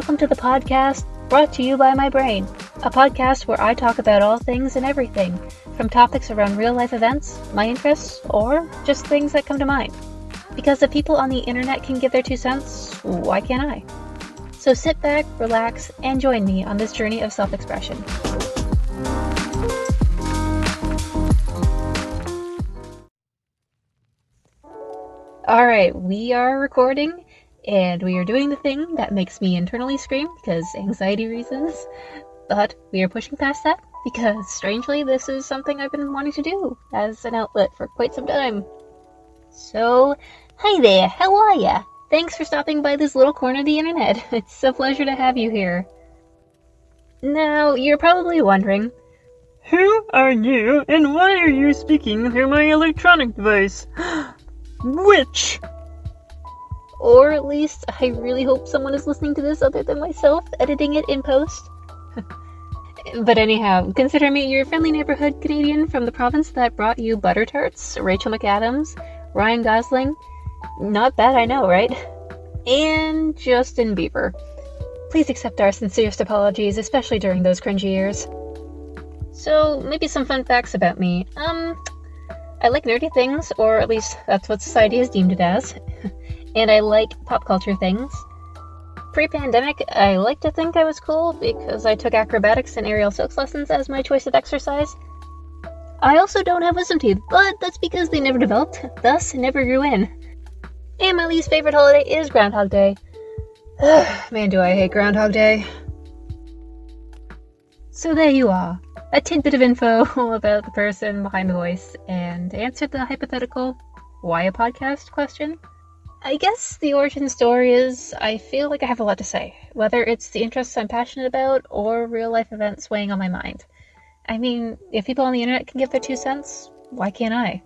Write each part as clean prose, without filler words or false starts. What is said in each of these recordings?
welcome to the podcast brought to you by my brain, a podcast where I talk about all things and everything, from topics around real-life events, my interests, or just things that come to mind. Because if people on the internet can give their 2 cents, why can't I? So sit back, relax, and join me on this journey of self-expression. Alright, we are recording, and we are doing the thing that makes me internally scream because anxiety reasons, but we are pushing past that because, strangely, this is something I've been wanting to do as an outlet for quite some time. So, hi there, how are ya? Thanks for stopping by this little corner of the internet. It's a pleasure to have you here. Now, you're probably wondering, who are you, and why are you speaking through my electronic device? Which? Or at least, I really hope someone is listening to this other than myself, editing it in post. But anyhow, consider me your friendly neighborhood Canadian from the province that brought you Butter Tarts, Rachel McAdams, Ryan Gosling. Not bad, I know, right? And Justin Bieber. Please accept our sincerest apologies, especially during those cringy years. So, maybe some fun facts about me. I like nerdy things, or at least that's what society has deemed it as. And I like pop culture things. Pre-pandemic, I like to think I was cool because I took acrobatics and aerial silks lessons as my choice of exercise. I also don't have wisdom teeth, but that's because they never developed, thus never grew in. And my least favorite holiday is Groundhog Day. Man, do I hate Groundhog Day. So there you are. A tidbit of info about the person behind the voice, and to answer the hypothetical why a podcast question. I guess the origin story is I feel like I have a lot to say, whether it's the interests I'm passionate about or real life events weighing on my mind. I mean, if people on the internet can give their 2 cents, why can't I?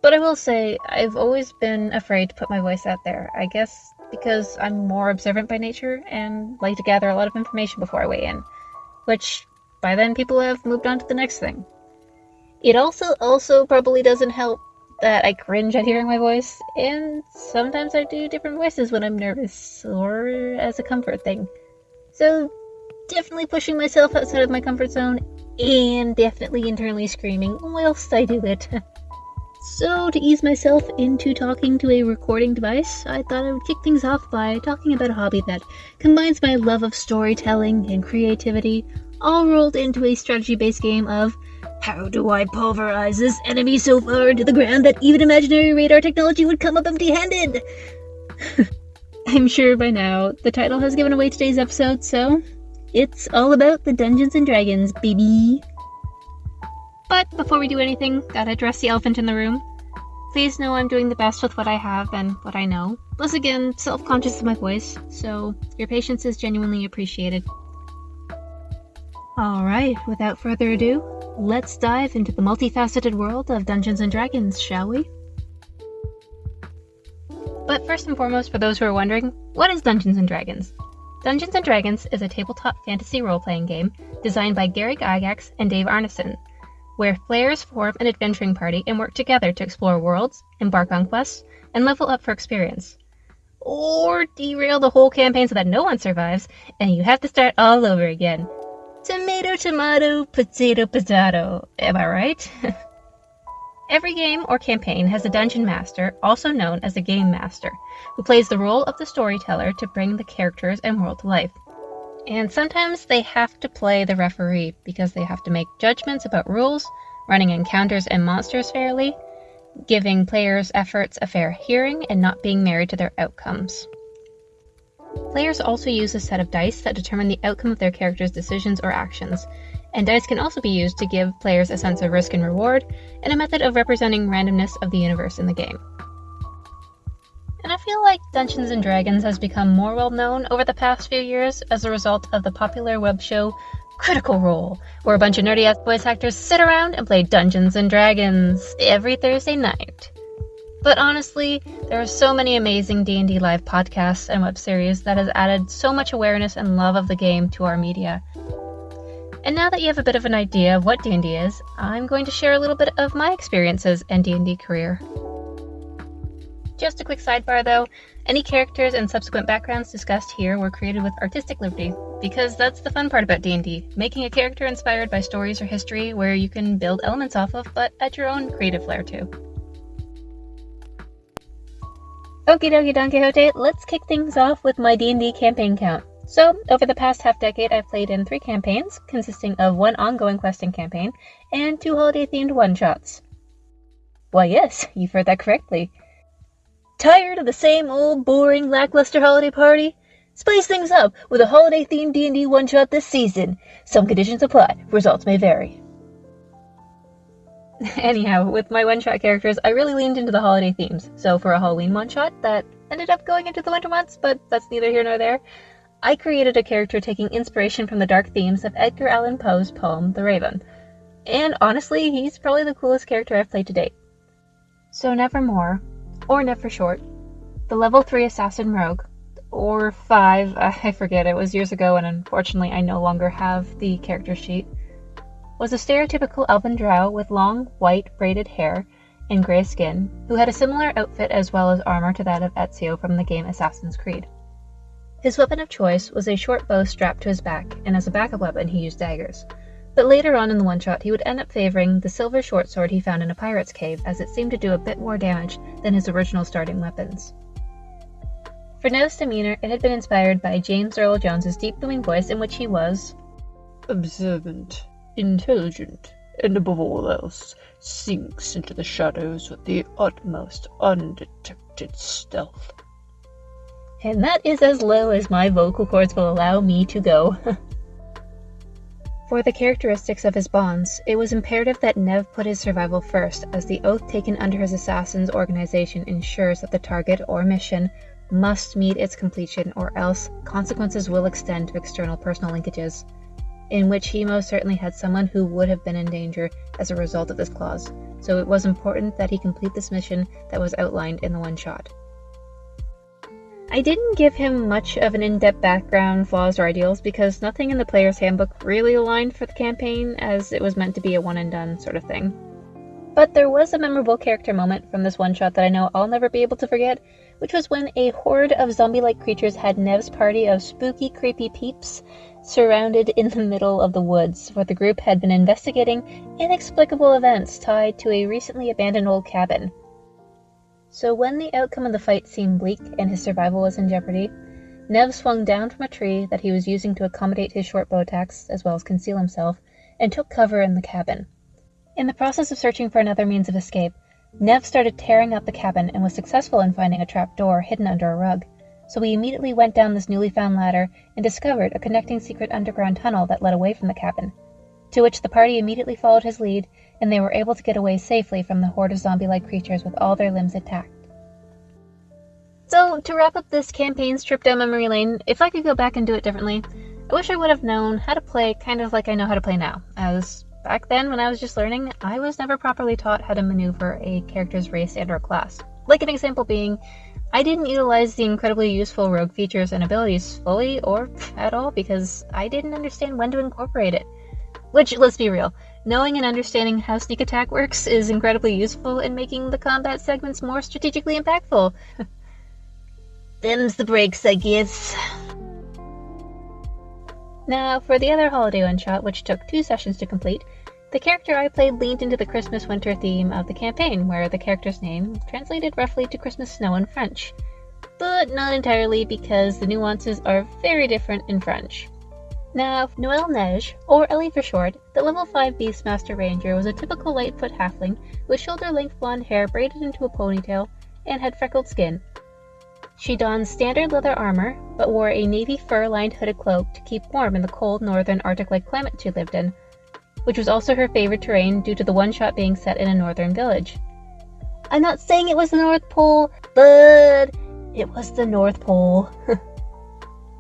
But I will say, I've always been afraid to put my voice out there, I guess because I'm more observant by nature and like to gather a lot of information before I weigh in, which by then people have moved on to the next thing. It also probably doesn't help that I cringe at hearing my voice, and sometimes I do different voices when I'm nervous, or as a comfort thing. So, definitely pushing myself outside of my comfort zone, and definitely internally screaming whilst I do it. So, to ease myself into talking to a recording device, I thought I would kick things off by talking about a hobby that combines my love of storytelling and creativity, all rolled into a strategy-based game of how do I pulverize this enemy so far into the ground that even imaginary radar technology would come up empty-handed? I'm sure by now the title has given away today's episode, so it's all about the Dungeons & Dragons, baby. But before we do anything, gotta address the elephant in the room. Please know I'm doing the best with what I have and what I know. Plus again, self-conscious of my voice, so your patience is genuinely appreciated. Alright, without further ado, let's dive into the multifaceted world of Dungeons & Dragons, shall we? But first and foremost, for those who are wondering, what is Dungeons & Dragons? Dungeons & Dragons is a tabletop fantasy role-playing game designed by Gary Gygax and Dave Arneson, where players form an adventuring party and work together to explore worlds, embark on quests, and level up for experience. Or derail the whole campaign so that no one survives, and you have to start all over again. Tomato, tomato, potato, potato. Am I right? Every game or campaign has a dungeon master, also known as a game master, who plays the role of the storyteller to bring the characters and world to life. And sometimes they have to play the referee because they have to make judgments about rules, running encounters and monsters fairly, giving players' efforts a fair hearing, and not being married to their outcomes. Players also use a set of dice that determine the outcome of their character's decisions or actions, and dice can also be used to give players a sense of risk and reward, and a method of representing randomness of the universe in the game. And I feel like Dungeons & Dragons has become more well-known over the past few years as a result of the popular web show Critical Role, where a bunch of nerdy-ass voice actors sit around and play Dungeons & Dragons every Thursday night. But honestly, there are so many amazing D&D live podcasts and web series that has added so much awareness and love of the game to our media. And now that you have a bit of an idea of what D&D is, I'm going to share a little bit of my experiences and D&D career. Just a quick sidebar though, any characters and subsequent backgrounds discussed here were created with artistic liberty, because that's the fun part about D&D, making a character inspired by stories or history where you can build elements off of, but add your own creative flair too. Okie dokie Don Quixote, let's kick things off with my D&D campaign count. So, over the past half-decade, I've played in 3 campaigns, consisting of 1 ongoing questing campaign, and 2 holiday-themed one-shots. Why yes, you've heard that correctly. Tired of the same old boring lackluster holiday party? Spice things up with a holiday-themed D&D one-shot this season. Some conditions apply, results may vary. Anyhow, with my one-shot characters, I really leaned into the holiday themes. So for a Halloween one-shot that ended up going into the winter months, but that's neither here nor there, I created a character taking inspiration from the dark themes of Edgar Allan Poe's poem, The Raven. And honestly, he's probably the coolest character I've played to date. So Nevermore, or Never Short, the level 3 assassin rogue, or 5, I forget, it was years ago and unfortunately I no longer have the character sheet, was a stereotypical elven drow with long, white, braided hair and grey skin, who had a similar outfit as well as armor to that of Ezio from the game Assassin's Creed. His weapon of choice was a short bow strapped to his back, and as a backup weapon he used daggers. But later on in the one-shot he would end up favoring the silver short sword he found in a pirate's cave, as it seemed to do a bit more damage than his original starting weapons. For Nev's demeanor, it had been inspired by James Earl Jones's deep booming voice in which he was observant, intelligent, and above all else, sinks into the shadows with the utmost undetected stealth. And that is as low as my vocal cords will allow me to go. For the characteristics of his bonds, it was imperative that Nev put his survival first, as the oath taken under his assassin's organization ensures that the target or mission must meet its completion, or else consequences will extend to external personal linkages, in which he most certainly had someone who would have been in danger as a result of this clause, so it was important that he complete this mission that was outlined in the one-shot. I didn't give him much of an in-depth background, flaws, or ideals because nothing in the player's handbook really aligned for the campaign, as it was meant to be a one-and-done sort of thing. But there was a memorable character moment from this one-shot that I know I'll never be able to forget, which was when a horde of zombie-like creatures had Nev's party of spooky, creepy peeps surrounded in the middle of the woods, where the group had been investigating inexplicable events tied to a recently abandoned old cabin. So when the outcome of the fight seemed bleak and his survival was in jeopardy, Nev swung down from a tree that he was using to accommodate his short bow attacks as well as conceal himself, and took cover in the cabin. In the process of searching for another means of escape, Nev started tearing up the cabin and was successful in finding a trap door hidden under a rug, so we immediately went down this newly found ladder and discovered a connecting secret underground tunnel that led away from the cabin, to which the party immediately followed his lead, and they were able to get away safely from the horde of zombie-like creatures with all their limbs intact. So, to wrap up this campaign's trip down memory lane, if I could go back and do it differently, I wish I would have known how to play kind of like I know how to play now, as back then when I was just learning, I was never properly taught how to maneuver a character's race and or class. Like an example being, I didn't utilize the incredibly useful rogue features and abilities fully or at all because I didn't understand when to incorporate it. Which, let's be real, knowing and understanding how sneak attack works is incredibly useful in making the combat segments more strategically impactful. Them's the breaks, I guess. Now, for the other holiday one-shot, which took 2 sessions to complete, the character I played leaned into the Christmas-winter theme of the campaign, where the character's name translated roughly to Christmas snow in French. But not entirely, because the nuances are very different in French. Now, Noelle Neige, or Ellie for short, the level 5 Beastmaster Ranger was a typical Lightfoot halfling with shoulder-length blonde hair braided into a ponytail and had freckled skin. She donned standard leather armor, but wore a navy fur-lined hooded cloak to keep warm in the cold northern Arctic-like climate she lived in, which was also her favorite terrain due to the one-shot being set in a northern village. I'm not saying it was the North Pole, but it was the North Pole.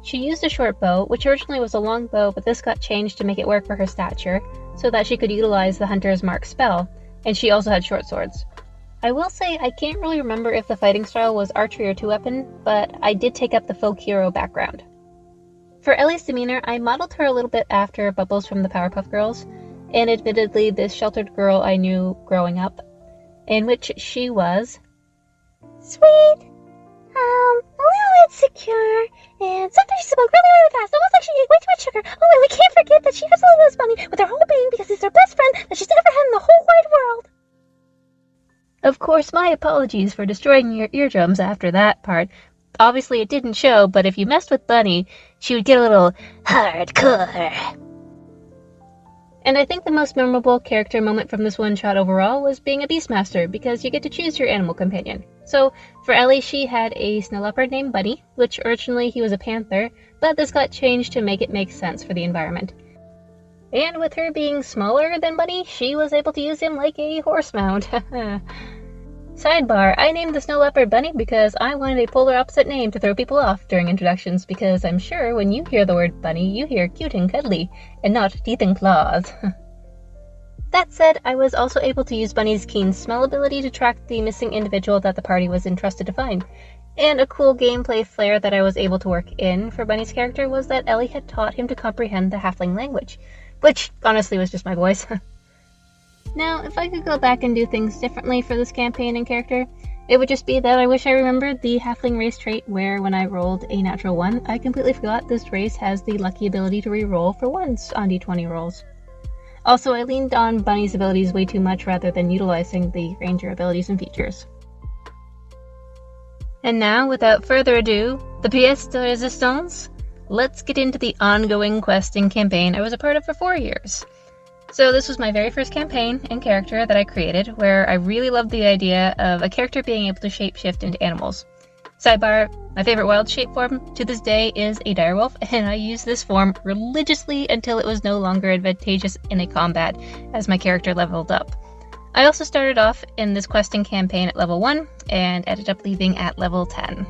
She used a short bow, which originally was a long bow, but this got changed to make it work for her stature, so that she could utilize the Hunter's Mark spell, and she also had short swords. I will say I can't really remember if the fighting style was archery or two-weapon, but I did take up the folk hero background. For Ellie's demeanor, I modeled her a little bit after Bubbles from the Powerpuff Girls, and admittedly this sheltered girl I knew growing up, in which she was Sweet. A little insecure, and sometimes she spoke really, really fast, almost like she ate way too much sugar. Oh, and we can't forget that she absolutely loves Bunny with her whole being because it's her best friend that she's ever had in the whole wide world. Of course, my apologies for destroying your eardrums after that part. Obviously, it didn't show, but if you messed with Bunny, she would get a little hardcore. And I think the most memorable character moment from this one-shot overall was being a Beastmaster, because you get to choose your animal companion. So, for Ellie, she had a snow leopard named Bunny, which originally he was a panther, but this got changed to make it make sense for the environment. And with her being smaller than Bunny, she was able to use him like a horse mount. Sidebar, I named the snow leopard Bunny because I wanted a polar opposite name to throw people off during introductions, because I'm sure when you hear the word bunny, you hear cute and cuddly, and not teeth and claws. That said, I was also able to use Bunny's keen smell ability to track the missing individual that the party was entrusted to find. And a cool gameplay flair that I was able to work in for Bunny's character was that Ellie had taught him to comprehend the halfling language, which honestly was just my voice. Now, if I could go back and do things differently for this campaign and character, it would just be that I wish I remembered the halfling race trait where when I rolled a natural 1, I completely forgot this race has the lucky ability to re-roll for 1s on d20 rolls. Also, I leaned on Bunny's abilities way too much rather than utilizing the ranger abilities and features. And now, without further ado, the pièce de résistance, let's get into the ongoing questing campaign I was a part of for 4 years. So this was my very first campaign and character that I created, where I really loved the idea of a character being able to shapeshift into animals. Sidebar, my favorite wild shape form to this day is a direwolf, and I used this form religiously until it was no longer advantageous in a combat as my character leveled up. I also started off in this questing campaign at level 1, and ended up leaving at level 10.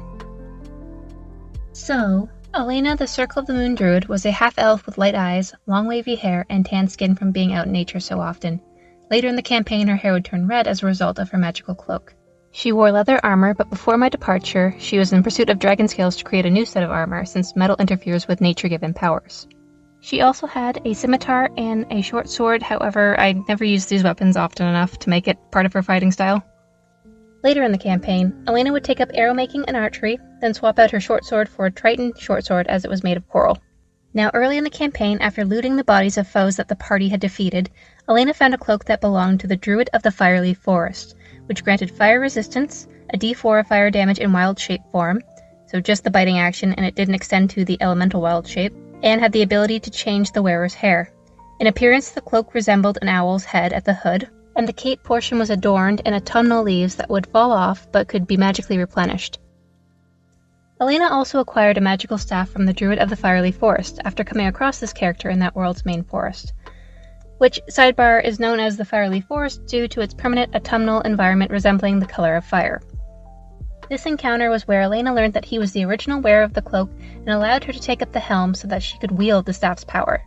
So, Elena, the Circle of the Moon Druid, was a half-elf with light eyes, long wavy hair, and tan skin from being out in nature so often. Later in the campaign, her hair would turn red as a result of her magical cloak. She wore leather armor, but before my departure, she was in pursuit of dragon scales to create a new set of armor, since metal interferes with nature-given powers. She also had a scimitar and a short sword, however, I never used these weapons often enough to make it part of her fighting style. Later in the campaign, Elena would take up arrow making and archery, then swap out her short sword for a Triton short sword as it was made of coral. Now early in the campaign, after looting the bodies of foes that the party had defeated, Elena found a cloak that belonged to the Druid of the Fireleaf Forest, which granted fire resistance, a d4 of fire damage in wild shape form, so just the biting action and it didn't extend to the elemental wild shape, and had the ability to change the wearer's hair. In appearance, the cloak resembled an owl's head at the hood, and the cape portion was adorned in autumnal leaves that would fall off but could be magically replenished. Elena also acquired a magical staff from the Druid of the Fireleaf Forest after coming across this character in that world's main forest, which, sidebar, is known as the Fireleaf Forest due to its permanent autumnal environment resembling the color of fire. This encounter was where Elena learned that he was the original wearer of the cloak and allowed her to take up the helm so that she could wield the staff's power.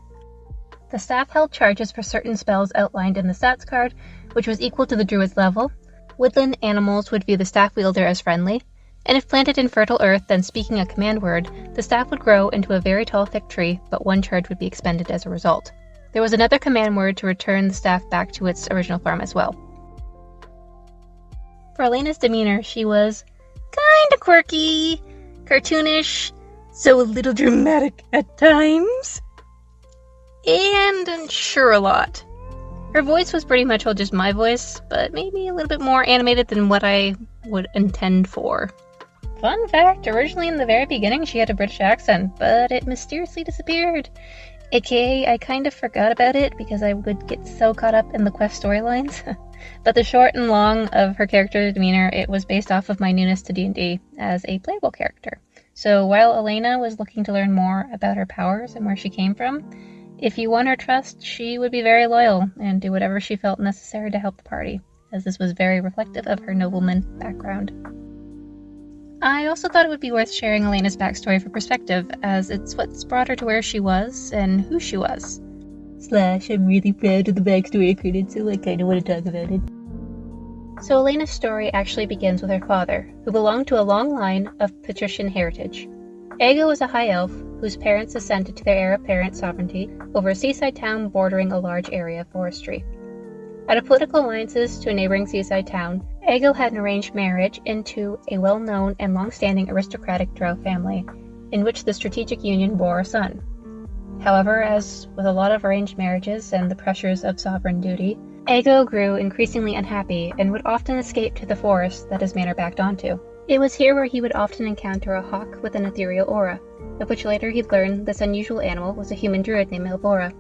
The staff held charges for certain spells outlined in the stats card, which was equal to the druid's level. Woodland animals would view the staff wielder as friendly, and if planted in fertile earth, then speaking a command word, the staff would grow into a very tall, thick tree, but 1 charge would be expended as a result. There was another command word to return the staff back to its original form as well. For Elena's demeanor, she was kinda quirky, cartoonish, so a little dramatic at times, and unsure a lot. Her voice was pretty much all just my voice, but maybe a little bit more animated than what I would intend for. Fun fact, originally in the very beginning she had a British accent, but it mysteriously disappeared. AKA, I kind of forgot about it because I would get so caught up in the quest storylines. But the short and long of her character demeanor, it was based off of my newness to D&D as a playable character. So while Elena was looking to learn more about her powers and where she came from, if you won her trust, she would be very loyal and do whatever she felt necessary to help the party, as this was very reflective of her nobleman background. I also thought it would be worth sharing Elena's backstory for perspective, as it's what's brought her to where she was and who she was. I'm really proud of the backstory I created, so I kinda want to talk about it. So Elena's story actually begins with her father, who belonged to a long line of patrician heritage. Ego was a high elf whose parents ascended to their heir apparent sovereignty over a seaside town bordering a large area of forestry. Out of political alliances to a neighboring seaside town, Aegle had an arranged marriage into a well-known and long-standing aristocratic drow family, in which the strategic union bore a son. However, as with a lot of arranged marriages and the pressures of sovereign duty, Aegle grew increasingly unhappy and would often escape to the forest that his manor backed onto. It was here where he would often encounter a hawk with an ethereal aura, of which later he'd learn this unusual animal was a human druid named Elvora,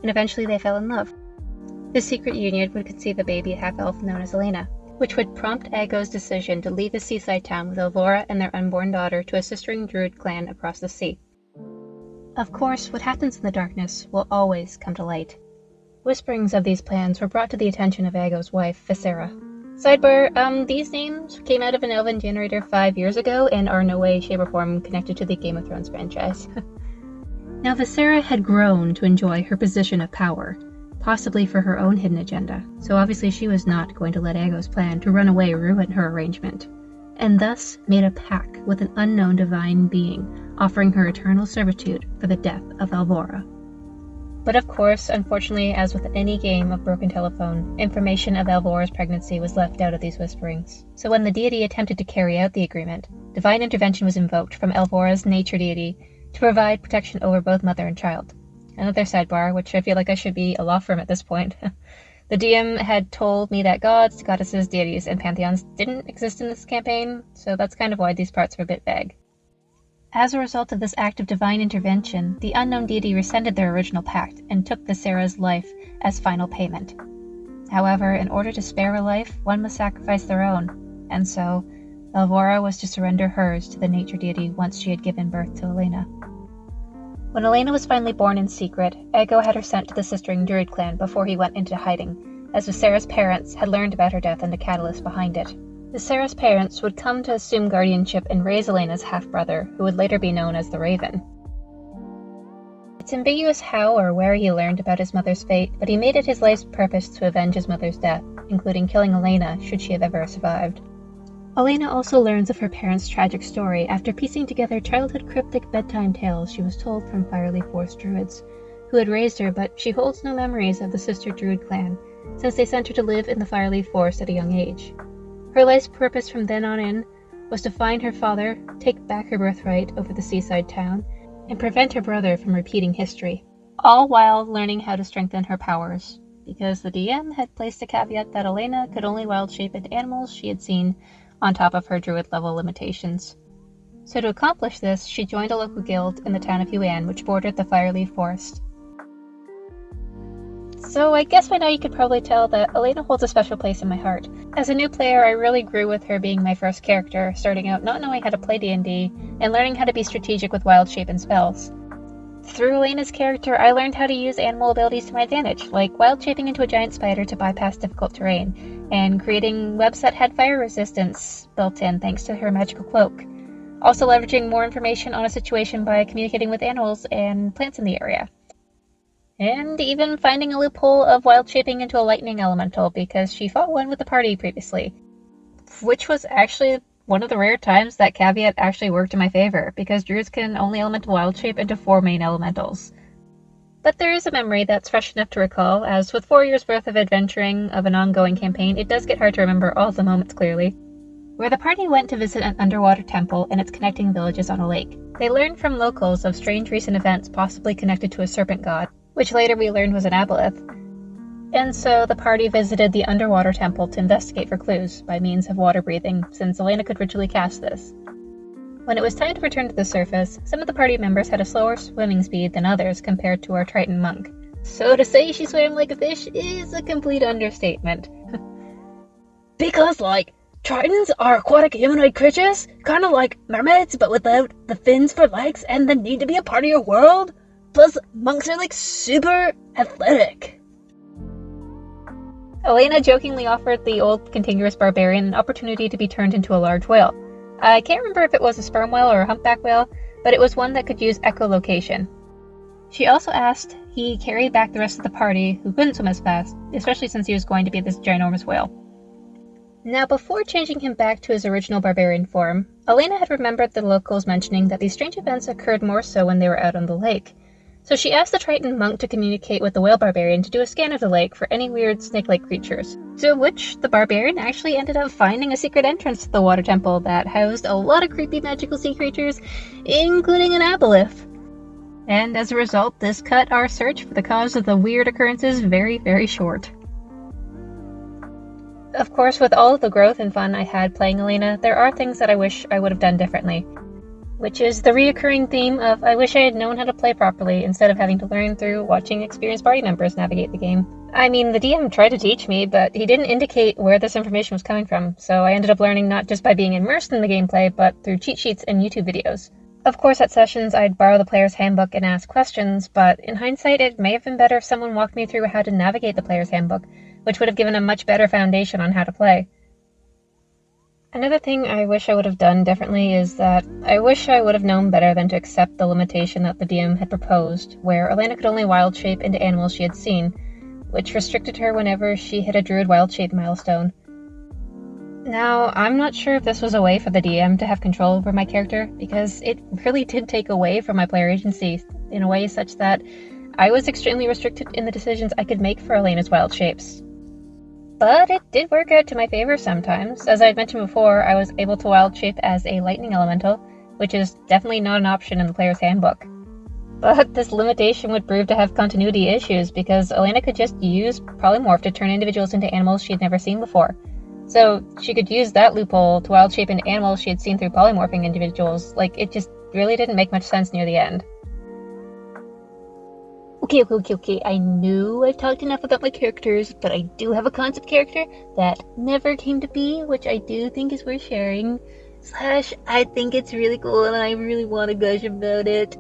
and eventually they fell in love. This secret union would conceive a baby half-elf known as Elena, which would prompt Aego's decision to leave his seaside town with Elvora and their unborn daughter to a sistering druid clan across the sea. Of course, what happens in the darkness will always come to light. Whisperings of these plans were brought to the attention of Aego's wife, Visera. Sidebar, these names came out of an Elven generator 5 years ago and are in no way, shape, or form connected to the Game of Thrones franchise. Now, Visera had grown to enjoy her position of power, possibly for her own hidden agenda, so obviously she was not going to let Aego's plan to run away ruin her arrangement, and thus made a pact with an unknown divine being, offering her eternal servitude for the death of Elvora. But of course, unfortunately, as with any game of broken telephone, information of Elvora's pregnancy was left out of these whisperings. So when the deity attempted to carry out the agreement, divine intervention was invoked from Elvora's nature deity to provide protection over both mother and child. Another sidebar, which I feel like I should be a law firm at this point. The DM had told me that gods, goddesses, deities, and pantheons didn't exist in this campaign, so that's kind of why these parts are a bit vague. As a result of this act of divine intervention, the unknown deity rescinded their original pact and took Visera's life as final payment. However, in order to spare her life, one must sacrifice their own, and so Elvora was to surrender hers to the nature deity once she had given birth to Elena. When Elena was finally born in secret, Aego had her sent to the sistering druid clan before he went into hiding, as Visera's parents had learned about her death and the catalyst behind it. Visera's parents would come to assume guardianship and raise Elena's half-brother, who would later be known as the Raven. It's ambiguous how or where he learned about his mother's fate, but he made it his life's purpose to avenge his mother's death, including killing Elena should she have ever survived. Elena also learns of her parents' tragic story after piecing together childhood cryptic bedtime tales she was told from Fireleaf Forest druids, who had raised her, but she holds no memories of the sister druid clan, since they sent her to live in the Fireleaf Forest at a young age. Her life's purpose from then on in was to find her father, take back her birthright over the seaside town, and prevent her brother from repeating history, all while learning how to strengthen her powers, because the DM had placed a caveat that Elena could only wild shape into animals she had seen on top of her druid level limitations. So to accomplish this, she joined a local guild in the town of Yuan, which bordered the Fireleaf Forest. So I guess by now you could probably tell that Elena holds a special place in my heart. As a new player, I really grew with her being my first character, starting out not knowing how to play D&D, and learning how to be strategic with wild shape and spells. Through Elena's character, I learned how to use animal abilities to my advantage, like wild shaping into a giant spider to bypass difficult terrain, and creating webs that had fire resistance built in thanks to her magical cloak. Also leveraging more information on a situation by communicating with animals and plants in the area. And even finding a loophole of wild shaping into a lightning elemental because she fought one with the party previously. Which was actually one of the rare times that caveat actually worked in my favor, because druids can only elemental wild shape into 4 main elementals. But there is a memory that's fresh enough to recall, as with 4 years worth of adventuring of an ongoing campaign, it does get hard to remember all the moments clearly. Where the party went to visit an underwater temple and its connecting villages on a lake. They learned from locals of strange recent events possibly connected to a serpent god, which later we learned was an aboleth. And so the party visited the underwater temple to investigate for clues by means of water breathing, since Elena could ritually cast this. When it was time to return to the surface, some of the party members had a slower swimming speed than others compared to our Triton monk. So to say she swam like a fish is a complete understatement. Because, Tritons are aquatic humanoid creatures, kind of like mermaids, but without the fins for legs and the need to be a part of your world. Plus, monks are super athletic. Elena jokingly offered the old continuous barbarian an opportunity to be turned into a large whale. I can't remember if it was a sperm whale or a humpback whale, but it was one that could use echolocation. She also asked he carry back the rest of the party, who couldn't swim as fast, especially since he was going to be this ginormous whale. Now, before changing him back to his original barbarian form, Elena had remembered the locals mentioning that these strange events occurred more so when they were out on the lake, So she asked the Triton monk to communicate with the whale barbarian to do a scan of the lake for any weird snake-like creatures, to which the barbarian actually ended up finding a secret entrance to the water temple that housed a lot of creepy magical sea creatures, including an aboleth. And as a result, this cut our search for the cause of the weird occurrences very, very short. Of course, with all of the growth and fun I had playing Elena, there are things that I wish I would have done differently. Which is the reoccurring theme of I wish I had known how to play properly instead of having to learn through watching experienced party members navigate the game. I mean, the DM tried to teach me, but he didn't indicate where this information was coming from, so I ended up learning not just by being immersed in the gameplay, but through cheat sheets and YouTube videos. Of course, at sessions, I'd borrow the player's handbook and ask questions, but in hindsight, it may have been better if someone walked me through how to navigate the player's handbook, which would have given a much better foundation on how to play. Another thing I wish I would have done differently is that I wish I would have known better than to accept the limitation that the DM had proposed, where Elena could only wild shape into animals she had seen, which restricted her whenever she hit a druid wild shape milestone. Now, I'm not sure if this was a way for the DM to have control over my character, because it really did take away from my player agency in a way such that I was extremely restricted in the decisions I could make for Elena's wild shapes. But it did work out to my favor sometimes. As I had mentioned before, I was able to wild shape as a lightning elemental, which is definitely not an option in the player's handbook. But this limitation would prove to have continuity issues because Elena could just use polymorph to turn individuals into animals she had never seen before. So she could use that loophole to wild shape into animals she had seen through polymorphing individuals. It just really didn't make much sense near the end. Okay. I know I've talked enough about my characters, but I do have a concept character that never came to be, which I do think is worth sharing. / I think it's really cool and I really want to gush about it.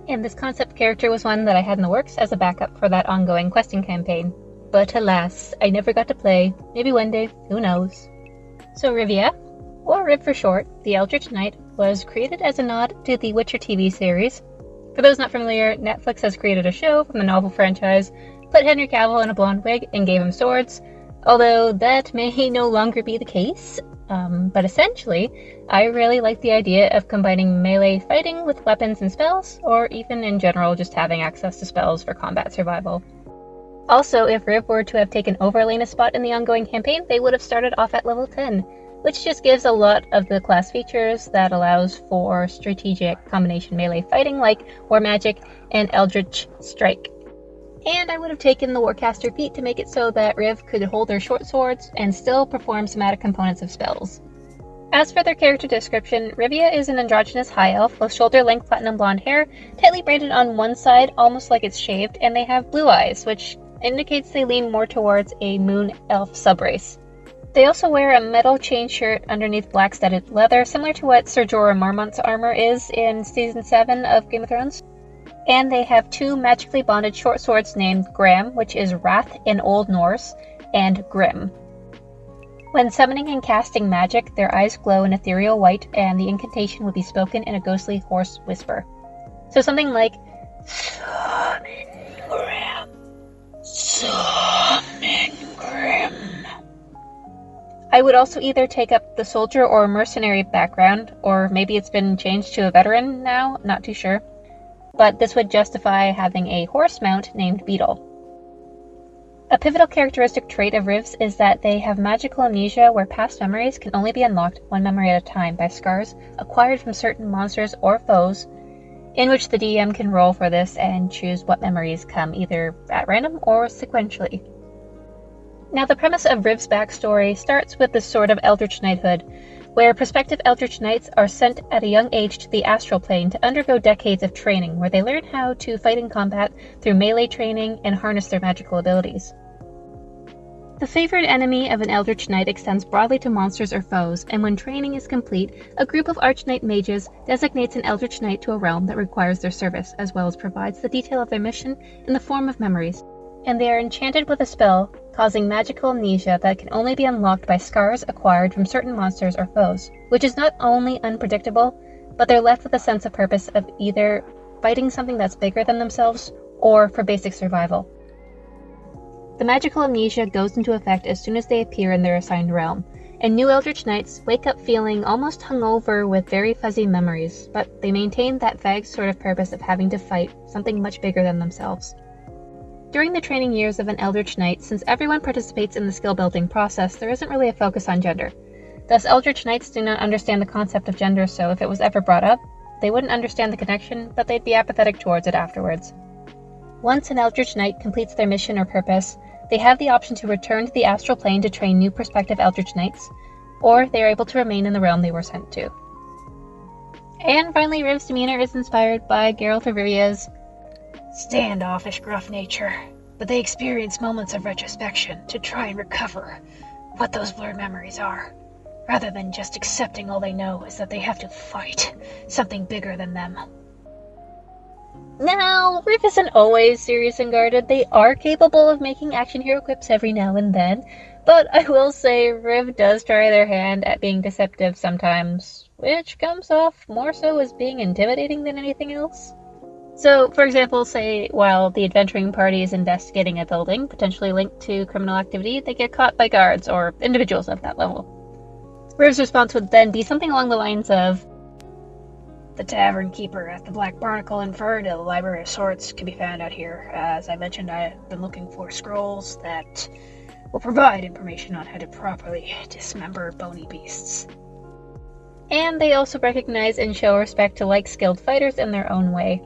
And this concept character was one that I had in the works as a backup for that ongoing questing campaign. But alas, I never got to play. Maybe one day, who knows. So Rivia, or Riv for short, the Eldritch Knight, was created as a nod to the Witcher TV series. For those not familiar, Netflix has created a show from the novel franchise, put Henry Cavill in a blonde wig, and gave him swords, although that may no longer be the case. But essentially, I really like the idea of combining melee fighting with weapons and spells, or even in general just having access to spells for combat survival. Also, if Riv were to have taken over Elena's spot in the ongoing campaign, they would have started off at level 10, which just gives a lot of the class features that allows for strategic combination melee fighting like War Magic and Eldritch Strike. And I would have taken the Warcaster feat to make it so that Riv could hold her short swords and still perform somatic components of spells. As for their character description, Rivia is an androgynous high elf with shoulder-length platinum blonde hair, tightly braided on one side, almost like it's shaved, and they have blue eyes, which indicates they lean more towards a moon elf subrace. They also wear a metal chain shirt underneath black studded leather, similar to what Ser Jorah Mormont's armor is in Season 7 of Game of Thrones. And they have two magically bonded short swords named Gram, which is Wrath in Old Norse, and Grim. When summoning and casting magic, their eyes glow an ethereal white, and the incantation would be spoken in a ghostly hoarse whisper. So something like, Summon Grim. Summon Grim. I would also either take up the soldier or mercenary background, or maybe it's been changed to a veteran now, not too sure. But this would justify having a horse mount named Beetle. A pivotal characteristic trait of Rivs is that they have magical amnesia where past memories can only be unlocked one memory at a time by scars acquired from certain monsters or foes, in which the DM can roll for this and choose what memories come either at random or sequentially. Now, the premise of Riv's backstory starts with the Sword of Eldritch Knighthood, where prospective Eldritch Knights are sent at a young age to the astral plane to undergo decades of training, where they learn how to fight in combat through melee training and harness their magical abilities. The favored enemy of an Eldritch Knight extends broadly to monsters or foes, and when training is complete, a group of Archknight mages designates an Eldritch Knight to a realm that requires their service, as well as provides the detail of their mission in the form of memories. And they are enchanted with a spell causing magical amnesia that can only be unlocked by scars acquired from certain monsters or foes, which is not only unpredictable, but they're left with a sense of purpose of either fighting something that's bigger than themselves or for basic survival. The magical amnesia goes into effect as soon as they appear in their assigned realm, and new Eldritch Knights wake up feeling almost hungover with very fuzzy memories, but they maintain that vague sort of purpose of having to fight something much bigger than themselves. During the training years of an Eldritch Knight, since everyone participates in the skill building process, there isn't really a focus on gender. Thus, Eldritch Knights do not understand the concept of gender, so if it was ever brought up, they wouldn't understand the connection, but they'd be apathetic towards it afterwards. Once an Eldritch Knight completes their mission or purpose, they have the option to return to the astral plane to train new prospective Eldritch Knights, or they are able to remain in the realm they were sent to. And finally, Riv's demeanor is inspired by Geralt of Rivia's standoffish, gruff nature, but they experience moments of retrospection to try and recover what those blurred memories are, rather than just accepting all they know is that they have to fight something bigger than them. Now, Riv isn't always serious and guarded. They are capable of making action hero quips every now and then, but I will say Riv does try their hand at being deceptive sometimes, which comes off more so as being intimidating than anything else. So, for example, say while the adventuring party is investigating a building potentially linked to criminal activity, they get caught by guards or individuals of that level. Riv's response would then be something along the lines of, "The tavern keeper at the Black Barnacle inferred a library of sorts can be found out here. As I mentioned, I've been looking for scrolls that will provide information on how to properly dismember bony beasts." And they also recognize and show respect to like-skilled fighters in their own way.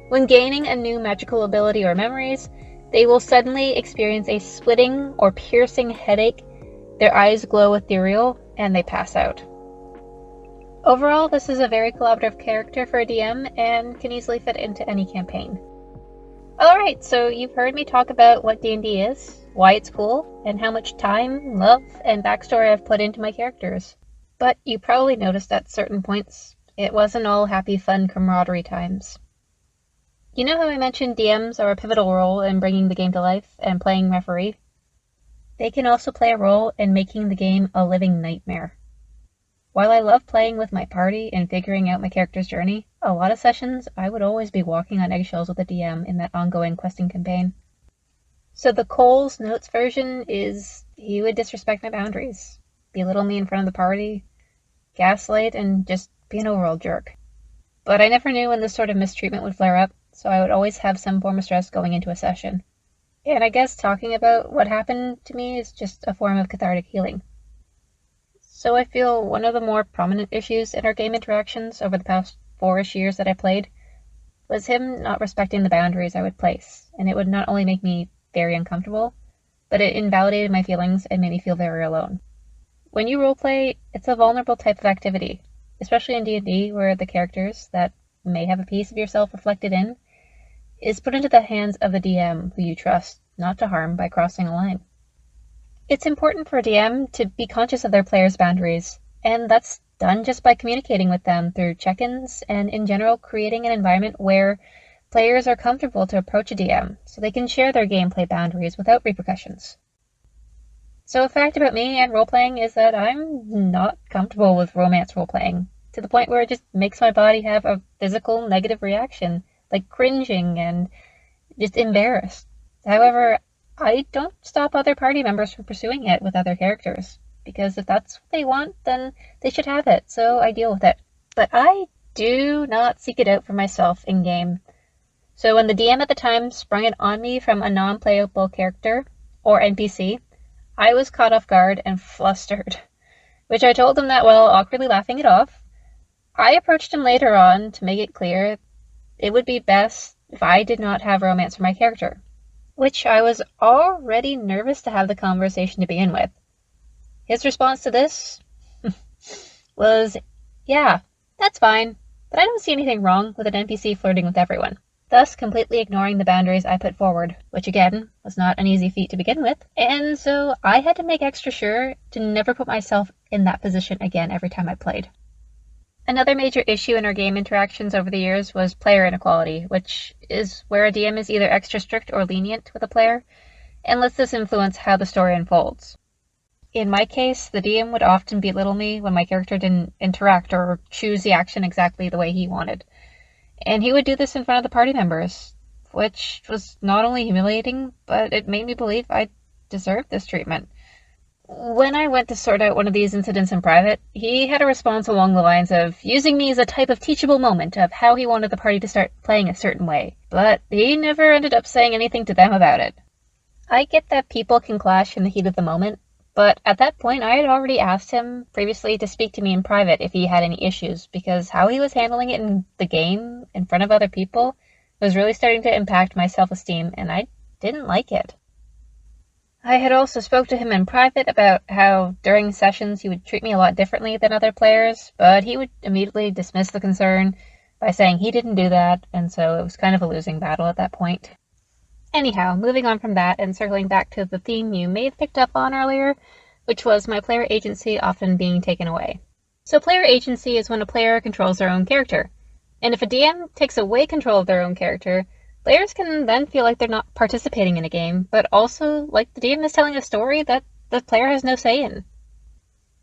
When gaining a new magical ability or memories, they will suddenly experience a splitting or piercing headache, their eyes glow ethereal, and they pass out. Overall, this is a very collaborative character for a DM and can easily fit into any campaign. Alright, so you've heard me talk about what D&D is, why it's cool, and how much time, love, and backstory I've put into my characters. But you probably noticed at certain points, it wasn't all happy, fun camaraderie times. You know how I mentioned DMs are a pivotal role in bringing the game to life and playing referee? They can also play a role in making the game a living nightmare. While I love playing with my party and figuring out my character's journey, a lot of sessions I would always be walking on eggshells with the DM in that ongoing questing campaign. So the Cole's Notes version is he would disrespect my boundaries, belittle me in front of the party, gaslight, and just be an overall jerk. But I never knew when this sort of mistreatment would flare up, so I would always have some form of stress going into a session. And I guess talking about what happened to me is just a form of cathartic healing. So I feel one of the more prominent issues in our game interactions over the past 4-ish years that I played was him not respecting the boundaries I would place, and it would not only make me very uncomfortable, but it invalidated my feelings and made me feel very alone. When you roleplay, it's a vulnerable type of activity, especially in D&D where the characters that may have a piece of yourself reflected in is put into the hands of the DM who you trust not to harm by crossing a line. It's important for a DM to be conscious of their players' boundaries, and that's done just by communicating with them through check-ins and in general creating an environment where players are comfortable to approach a DM so they can share their gameplay boundaries without repercussions. So a fact about me and role-playing is that I'm not comfortable with romance role-playing, to the point where it just makes my body have a physical negative reaction, like cringing and just embarrassed. However, I don't stop other party members from pursuing it with other characters, because if that's what they want, then they should have it, so I deal with it. But I do not seek it out for myself in-game. So when the DM at the time sprung it on me from a non-playable character, or NPC, I was caught off guard and flustered, which I told him that while awkwardly laughing it off. I approached him later on to make it clear it would be best if I did not have romance for my character, which I was already nervous to have the conversation to begin with. His response to this was, "Yeah, that's fine, but I don't see anything wrong with an NPC flirting with everyone," thus completely ignoring the boundaries I put forward, which again was not an easy feat to begin with, and so I had to make extra sure to never put myself in that position again every time I played. Another major issue in our game interactions over the years was player inequality, which is where a DM is either extra strict or lenient with a player, and lets this influence how the story unfolds. In my case, the DM would often belittle me when my character didn't interact or choose the action exactly the way he wanted. And he would do this in front of the party members, which was not only humiliating, but it made me believe I deserved this treatment. When I went to sort out one of these incidents in private, he had a response along the lines of using me as a type of teachable moment of how he wanted the party to start playing a certain way, but he never ended up saying anything to them about it. I get that people can clash in the heat of the moment, but at that point I had already asked him previously to speak to me in private if he had any issues, because how he was handling it in the game, in front of other people, was really starting to impact my self-esteem, and I didn't like it. I had also spoke to him in private about how during sessions he would treat me a lot differently than other players, but he would immediately dismiss the concern by saying he didn't do that, and so it was kind of a losing battle at that point. Anyhow, moving on from that and circling back to the theme you may have picked up on earlier, which was my player agency often being taken away. So player agency is when a player controls their own character, and if a DM takes away control of their own character, players can then feel like they're not participating in a game, but also like the DM is telling a story that the player has no say in.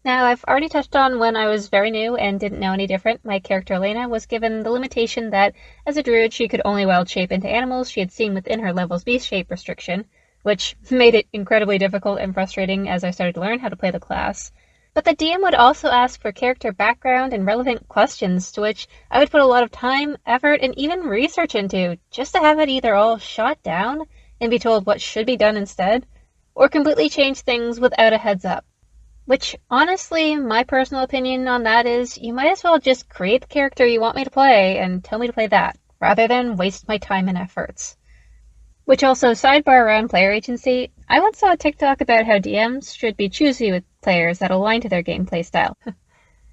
Now, I've already touched on when I was very new and didn't know any different. My character Elena was given the limitation that as a druid she could only wild shape into animals she had seen within her level's beast shape restriction, which made it incredibly difficult and frustrating as I started to learn how to play the class. But the DM would also ask for character background and relevant questions to which I would put a lot of time, effort, and even research into, just to have it either all shot down and be told what should be done instead, or completely change things without a heads up. Which, honestly, my personal opinion on that is, you might as well just create the character you want me to play and tell me to play that, rather than waste my time and efforts. Which also, sidebar around player agency, I once saw a TikTok about how DMs should be choosy with players that align to their gameplay style.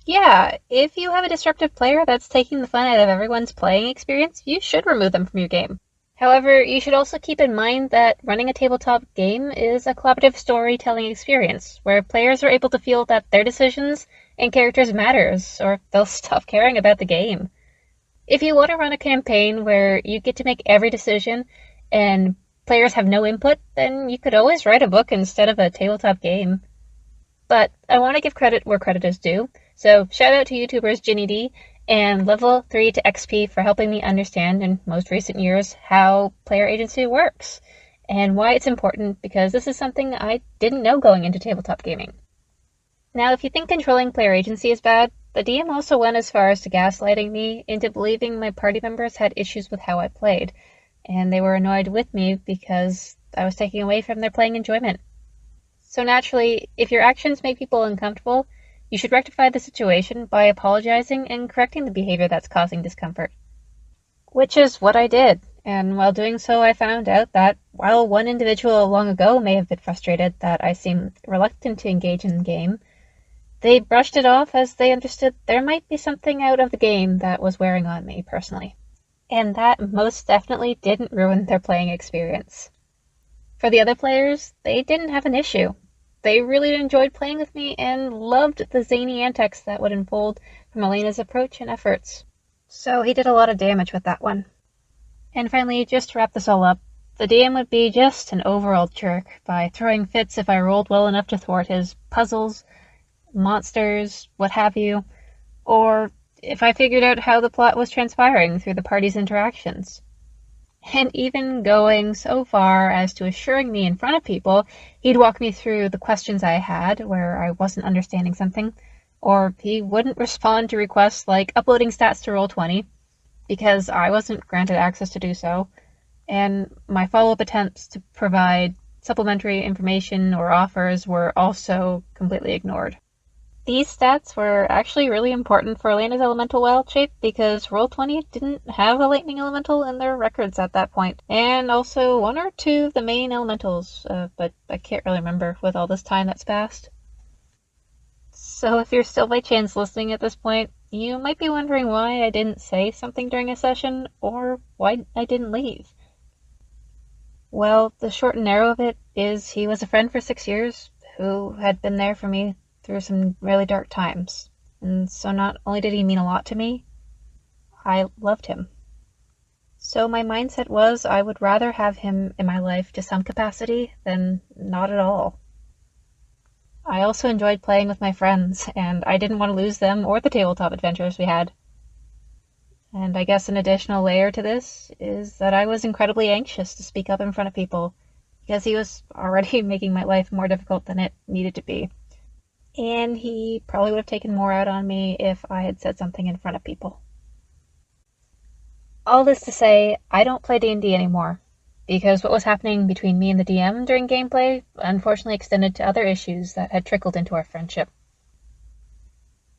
Yeah, if you have a disruptive player that's taking the fun out of everyone's playing experience, you should remove them from your game. However, you should also keep in mind that running a tabletop game is a collaborative storytelling experience, where players are able to feel that their decisions and characters matters, or they'll stop caring about the game. If you want to run a campaign where you get to make every decision and players have no input, then you could always write a book instead of a tabletop game. But I want to give credit where credit is due, so shout out to YouTubers Ginny D and Level 3 to XP for helping me understand in most recent years how player agency works, and why it's important, because this is something I didn't know going into tabletop gaming. Now, if you think controlling player agency is bad, the DM also went as far as to gaslighting me into believing my party members had issues with how I played, and they were annoyed with me because I was taking away from their playing enjoyment. So naturally, if your actions make people uncomfortable, you should rectify the situation by apologizing and correcting the behavior that's causing discomfort. Which is what I did, and while doing so I found out that while one individual long ago may have been frustrated that I seemed reluctant to engage in the game, they brushed it off as they understood there might be something out of the game that was wearing on me personally. And that most definitely didn't ruin their playing experience. For the other players, they didn't have an issue. They really enjoyed playing with me and loved the zany antics that would unfold from Elena's approach and efforts. So he did a lot of damage with that one. And finally, just to wrap this all up, the DM would be just an overall jerk by throwing fits if I rolled well enough to thwart his puzzles, monsters, what have you, or if I figured out how the plot was transpiring through the party's interactions. And even going so far as to assuring me in front of people he'd walk me through the questions I had where I wasn't understanding something, or he wouldn't respond to requests like uploading stats to Roll20 because I wasn't granted access to do so, and my follow-up attempts to provide supplementary information or offers were also completely ignored. These stats were actually really important for Elena's elemental wild shape because Roll20 didn't have a lightning elemental in their records at that point, and also one or two of the main elementals, but I can't really remember with all this time that's passed. So if you're still by chance listening at this point, you might be wondering why I didn't say something during a session, or why I didn't leave. Well, the short and narrow of it is he was a friend for 6 years who had been there for me through some really dark times. And so not only did he mean a lot to me, I loved him. So my mindset was I would rather have him in my life to some capacity than not at all. I also enjoyed playing with my friends, and I didn't want to lose them or the tabletop adventures we had. And I guess an additional layer to this is that I was incredibly anxious to speak up in front of people, because he was already making my life more difficult than it needed to be. And he probably would have taken more out on me if I had said something in front of people. All this to say, I don't play D&D anymore, because what was happening between me and the DM during gameplay unfortunately extended to other issues that had trickled into our friendship.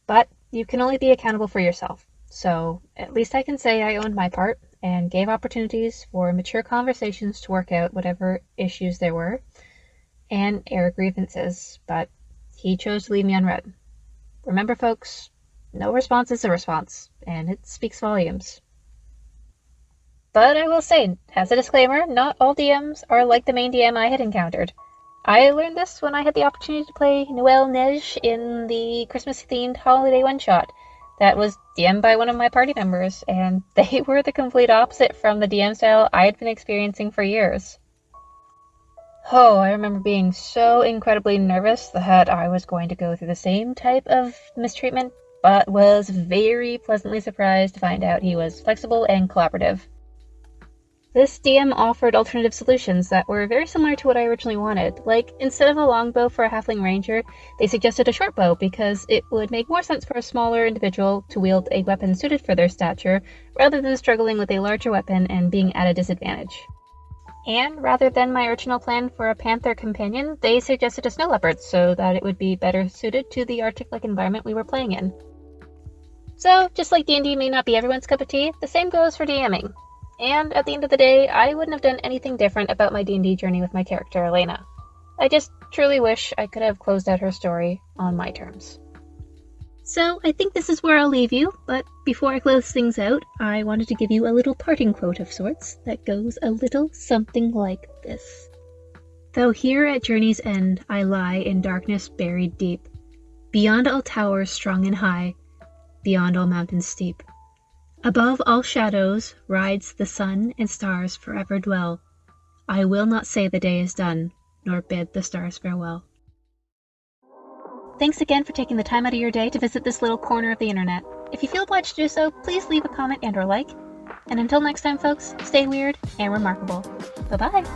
But you can only be accountable for yourself, so at least I can say I owned my part and gave opportunities for mature conversations to work out whatever issues there were and air grievances, but he chose to leave me unread. Remember, folks, no response is a response, and it speaks volumes. But I will say, as a disclaimer, not all DMs are like the main DM I had encountered. I learned this when I had the opportunity to play Noel Neige in the Christmas-themed holiday one-shot that was DM'd by one of my party members, and they were the complete opposite from the DM style I had been experiencing for years. Oh, I remember being so incredibly nervous that I was going to go through the same type of mistreatment, but was very pleasantly surprised to find out he was flexible and collaborative. This DM offered alternative solutions that were very similar to what I originally wanted. Like, instead of a longbow for a halfling ranger, they suggested a short bow because it would make more sense for a smaller individual to wield a weapon suited for their stature, rather than struggling with a larger weapon and being at a disadvantage. And rather than my original plan for a panther companion, they suggested a snow leopard so that it would be better suited to the Arctic-like environment we were playing in. So, just like D&D may not be everyone's cup of tea, the same goes for DMing. And at the end of the day, I wouldn't have done anything different about my D&D journey with my character, Elena. I just truly wish I could have closed out her story on my terms. So I think this is where I'll leave you, but before I close things out, I wanted to give you a little parting quote of sorts that goes a little something like this. Though here at journey's end I lie in darkness buried deep, beyond all towers strong and high, beyond all mountains steep. Above all shadows rides the sun, and stars forever dwell. I will not say the day is done, nor bid the stars farewell. Thanks again for taking the time out of your day to visit this little corner of the internet. If you feel obliged to do so, please leave a comment and or like. And until next time, folks, stay weird and remarkable. Bye-bye!